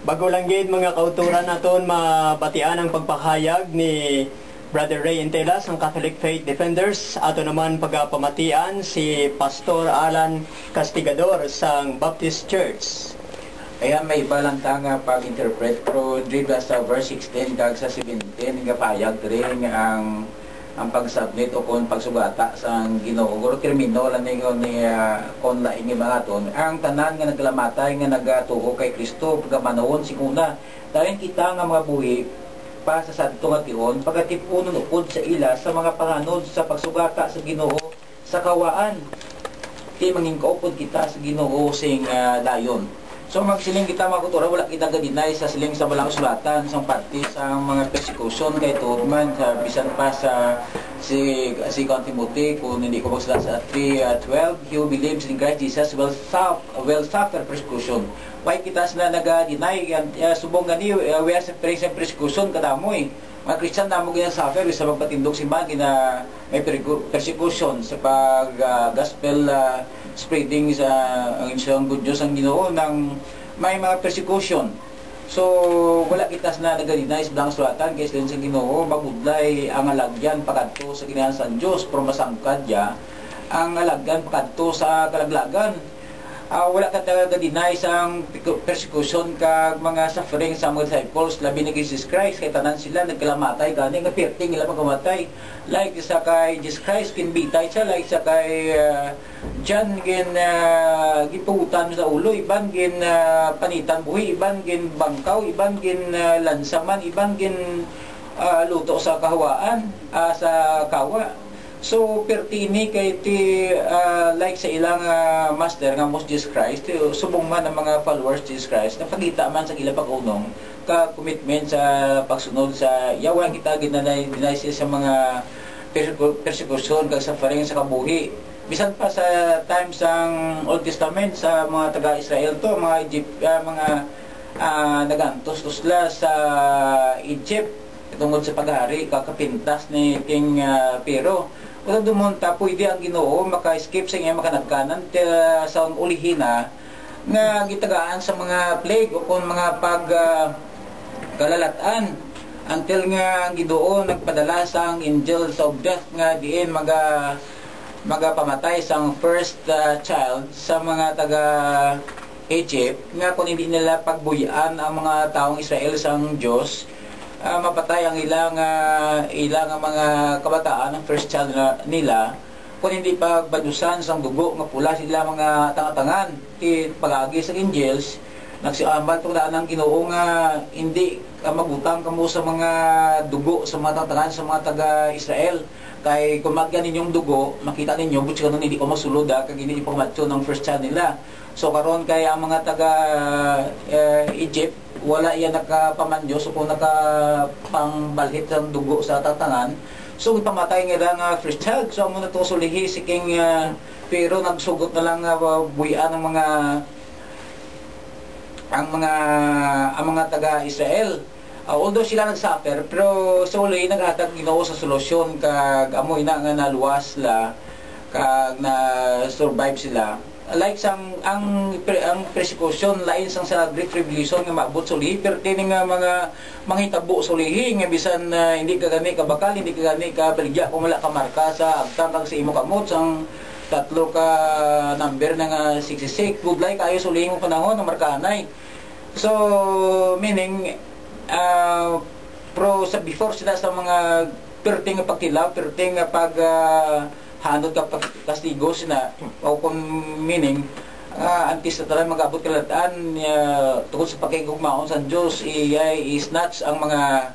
Bago lang gid mga kauturan naton mabatian ang pagpahayag ni Brother Ray Intelas ng Catholic Faith Defenders. Ato naman pagpamatian si Pastor Alan Castigador sang Baptist Church. Ayan, may iba lang tanga pag-interpret, pero dribla sa verse 16 kag sa 17 nga payag rin ang pag-submit o kung pagsugata sa Ginoo. Guro termino lang ni kon laing mga ton. Ang tanan nga naglamatay nga nagatuo kay Kristo pagmanawon siguna. Dahil kita nga mga buhi pa sa sadto nga tion pagatipunon upod sa ila sa mga panganod sa pagsugata sa Ginoo sa kawaan. Ti mangin kaupod kita sa Ginoo sing dayon. So magsiling kita mga kultura, wala kita gadinay sa siling sa balang sulatan, sa parte sa mga persecution kay Turman, sa bisan pa sa si Timothy, kung hindi ko magsala sa 3:12, he who believes in Christ Jesus will suffer persecution. Why kita sila nag-deny, subong gani, we are suffering sa persecution kadamoy. Mga Christian na mo ginasuffer sa magpatindog simbahan gina may persecution sa pag-gospel spreading sa ang isang good news ang Ginoo nang may mga persecution. So wala kita na nag-deny sa sulatan kay sa Ginoo magudlay ang alagyan pakadto sa ginahan Dios pero masangkad ya ang alagyan pakadto sa kalaglagan. Wala ka talaga deny sa persecution kag mga suffering sa mga disciples labi ni Jesus Christ kay tanan sila nagkalamatay gani nga perting nila pagkamatay like sa kay Jesus Christ kinbitay siya like sa kay John gipugutan sa ulo iban panitan buhi iban bangkaw iban lansaman iban luto sa kahawaan sa kawa. So pertini kay ti like sa ilang master nga mo Jesus Christ subong man ang mga followers Jesus Christ napagita man sa ilang pag-unong ka commitment sa pagsunod sa yawan kita ginanay sa mga persecution kag suffering sa kabuhi bisan pa sa times sang Old Testament sa mga taga-Israel to mga mga nagantos sila sa Egypt tungod sa paghari kakapintas ni King Pero wala dumunta pwede ang Ginoo maka-escape sa iyang makanagkanan sa ulihina nga gitagaan sa mga plague o kung mga pagkalalatan until nga ang Ginoo nagpadala sa angels of death nga diin magapamatay sa first child sa mga taga Egypt nga kung hindi nila pagbuyan ang mga taong Israel sa Diyos mapatay ang ilang mga kabataan ng first child nila kung hindi pagbadusan sa dugo nga pula sila mga tangatangan ti pagagi sa angels nagsiambal tong daan ng Ginoo nga hindi magutang kamo sa mga dugo sa mga tangatangan sa mga taga-Israel kay kung magyan ninyong dugo makita ninyo butsi kanon hindi ko masulod kag hindi ipagmatyo ng first child nila. So karon kay ang mga taga Egypt wala iya nakapamanyo so kung nakapangbalhit ang dugo sa tatangan so ipamatay nga first child so amo na to sulihi si King Pero nagsugot na lang buhian ng mga taga-Israel. Although sila nagsuffer pero sa uli naghatag Ginoo sa solusyon kag amoy na nga naluwas la kag na survive sila. Like ang persecution lain sang sa Great Tribulation nga maabot sa ulihi pero tini nga mga manghitabo sa ulihi nga bisan hindi ka gani ka bakal hindi ka gani ka baligya kung wala ka marka sa agtang kag sa imo kamot sang tatlo ka number na nga 66 budlay kayo sa ulihi mo panahon na markahanay. So meaning pro sa before sila sa mga perting nga pagtilaw perting nga pag hanod ka kastigo sina o kung meaning antes na talagang mag-abot kalataan tungkol sa pakigugmaon sa Diyos i-snatch ang mga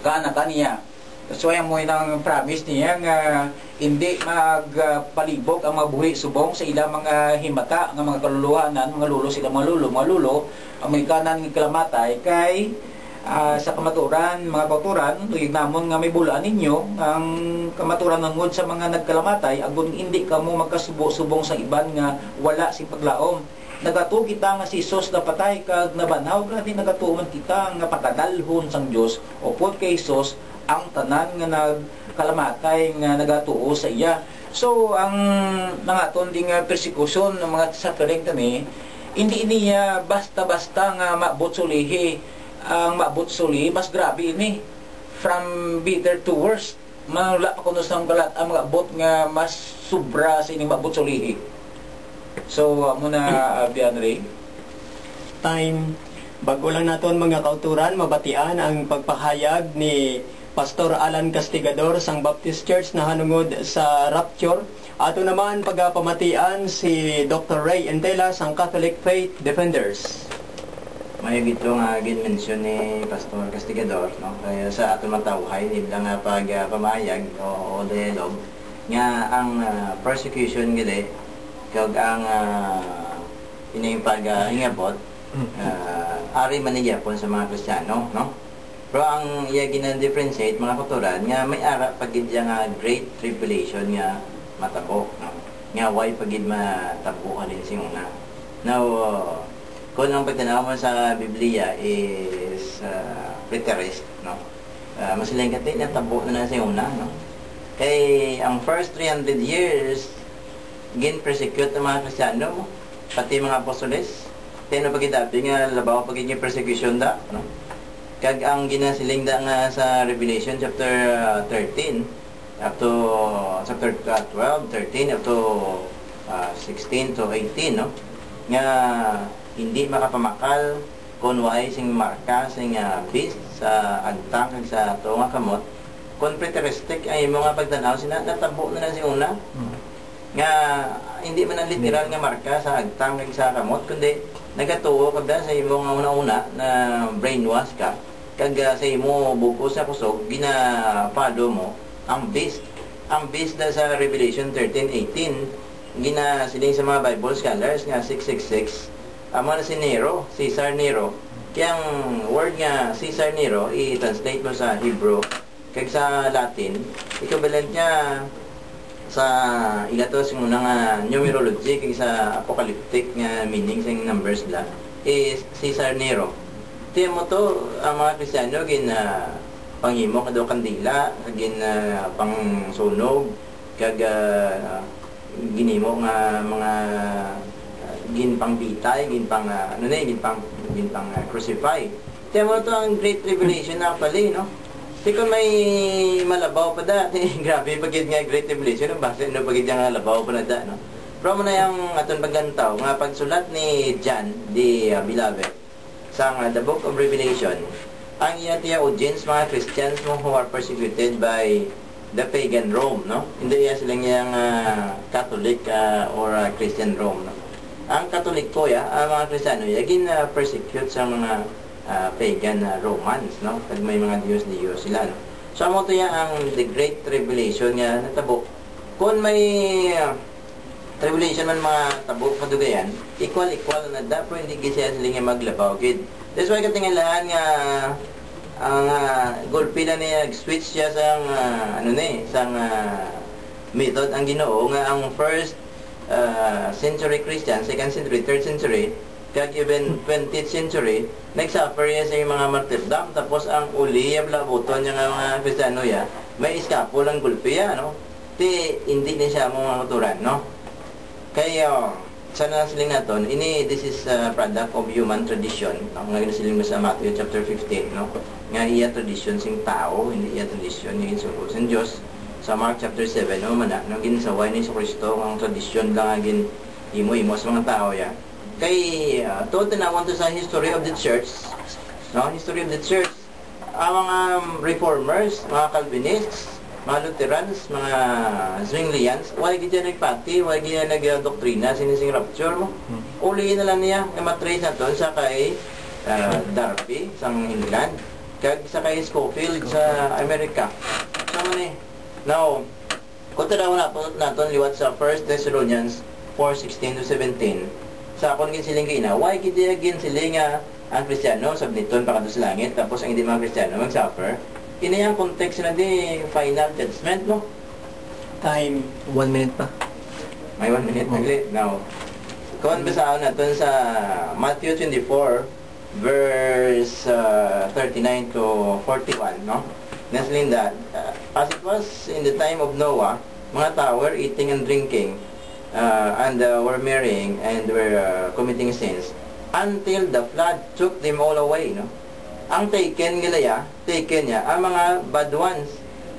kaanakan niya. So yan mo ng promise niya nga hindi magpalibog ang mga buhi subong sa ilang mga himata ng mga kaluluhanan, mga lulo sila mga lulo ang may kanan ng kalamatay kay sa kamaturan, mga kauturan, tuyig namon nga may bulaan ninyo ang kamaturan ng sa mga nagkalamatay agon hindi kamo magkasubo-subong sa iban nga wala sing paglaom. Nagatuo kita nga si Jesus na patay kag nabanhaw grabe nagatuo man kita nga patagalhon sang Dios upod kay Jesus ang tanan nga nagkalamatay nga nagatuo sa iya. So ang nangaton ding persecution ng mga suffering kami hindi niya basta-basta nga maabot sulihi. Ang maabot sulihi, mas grabe ini. From bitter to worse. Manula pa kuno sa balat ang mga abot nga mas sobra sa ining maabot sulihi. So, muna Bian Ray. Time. Bago lang naton mga kauturan, mabatian ang pagpahayag ni Pastor Alan Castigador sang Baptist Church na hanungod sa Rapture. Ato naman pagpamatian si Dr. Ray Entela sang Catholic Faith Defenders. May gito nga gin-mention ni Pastor Castigador, no? Kaya sa ato matawhay, nibla nga pagpamayag o dialogue, nga ang persecution gili, kag ang ining paghingabot, ari man ni Japon sa mga Kristiyano, no? Pero ang iya gina-differentiate mga kauturan nga may ara pagid nga great tribulation nga matabo, no? Nga why pagid matabo halin singuna. Now, kung ang pagtanaw mo sa Biblia is preterist, no? Masiling kati na tabo na singuna, no? Kay ang first 300 years gin-persecute ang mga Kristiyano, pati mga apostoles. Kaya na pagkidabi nga labaw pagiging persecution da, no? Kag ang ginasiling da nga sa Revelation chapter 13 up to chapter 12, 13 up to 16 to 18, no? Nga hindi makapamakal kung waay sing marka sing beast sa agtang kag sa to nga kamot. Kung preteristic ay mga pagtanaw sina natabo na si una. Nga hindi man ang literal nga marka sa agtang kag sa kamot kundi nagatuo ka ba sa imo nga una-una na brainwash ka kag sa imo buko sa kusog ginapalo mo ang beast na sa Revelation 13:18 ginasiling sa mga Bible scholars nga 666 amo na si Nero, Caesar Nero. Kaya ang word nga Caesar Nero i-translate mo sa Hebrew kag sa Latin equivalent niya sa ilatos yung nga numerology kay sa apocalyptic nga meaning sa numbers la is Caesar Nero. Tiyan mo to ang mga Kristiyano gin panghimo kado kandila gin pang sunog kag ginimo nga mga gin pang bitay gin pang gin pang crucify. Tiyan mo to ang Great Tribulation na pali, no? Di kung may malabaw pa da, grabe pagid nga Great Tribulation, no? Basta no pagid nga labaw pa na da, no? Pero mo na yung aton paggantaw, nga pagsulat ni John, the Beloved, sa The Book of Revelation, ang iya tiya audience, mga Christians mo who are persecuted by the pagan Rome, no? Hindi iya silang yung Catholic or Christian Rome, no? Ang Catholic ko, ang mga Kristiyano, yagin persecute sa mga pagan Romans, no? Pag may mga Diyos sila, no? So, amo to ang the Great Tribulation nga natabo. Kung may tribulation man mga tabo kadugayan, equal na da, pero hindi gisaya sila nga maglabaw, kid. That's why katingalahan nga ang golpila niya, switch siya sa method ang Ginoo nga ang first century Christian, second century, third century, kag even 20th century, nagsuffer niya sa mga martyrdom, tapos ang uli, labuton niya nga mga Kristiyano ya, may iskapo lang gulpi ya, no? Hindi din siya mga kuturan, no? Kaya, sana siling naton, this is a product of human tradition, no? Nga siling mo sa Matthew chapter 15, no? Nga iya tradition sing tao, hindi iya tradition yung insuko sa Diyos. Sa Mark chapter 7, no, man nang ginsaway ni Kristo ang tradisyon lang agin imo sa mga tao ya. Kay to tinawon to sa history of the church, no, history of the church. Ang mga reformers, mga Calvinists, mga Lutherans, mga Zwinglians, wala gid nagpati, wala gid nagdoktrina sinising rapture mo. Uli na lang niya nga matrace na to sa kay Darby sa England, kag sa kay Scofield sa Amerika. Sama ni. Now, kung tanaw naton liwat sa 1 Thessalonians 4:16 to 17, sa akong ginsiling kina, why kiti gin siling ang Kristiyano sabniton pa kadto sa langit, tapos ang hindi mga Kristiyano mag-suffer. Kini ang context na di final judgment, no? Time. 1 minute pa. May 1 minute magli. Now, kung basahan natin sa Matthew 24 verse 39 to 41, no? Naslin that, as it was in the time of Noah, mga tao were eating and drinking, were marrying and were committing sins until the flood took them all away, no? Ang taken niya ang mga bad ones.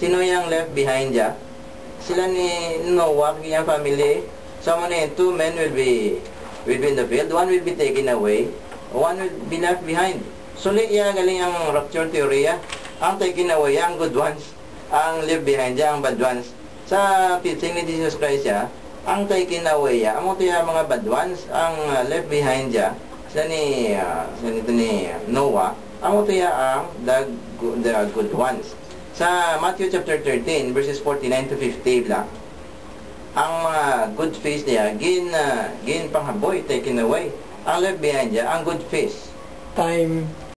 Sino yung left behind niya? Sila ni Noah, yung family. So two men will be in the field, one will be taken away, one will be left behind. So galing ang rapture theory. Ang taken away, ang good ones. Ang left behind niya, ang bad ones. Sa teaching ni Jesus Christ, ang taken away, ang mga bad ones, ang left behind niya, sila ni Noah, ang the good ones. Sa Matthew chapter 13, verses 49 to 50 lang, ang mga good fish niya, gin panghaboy, taken away. Ang left behind niya, ang good fish. Time.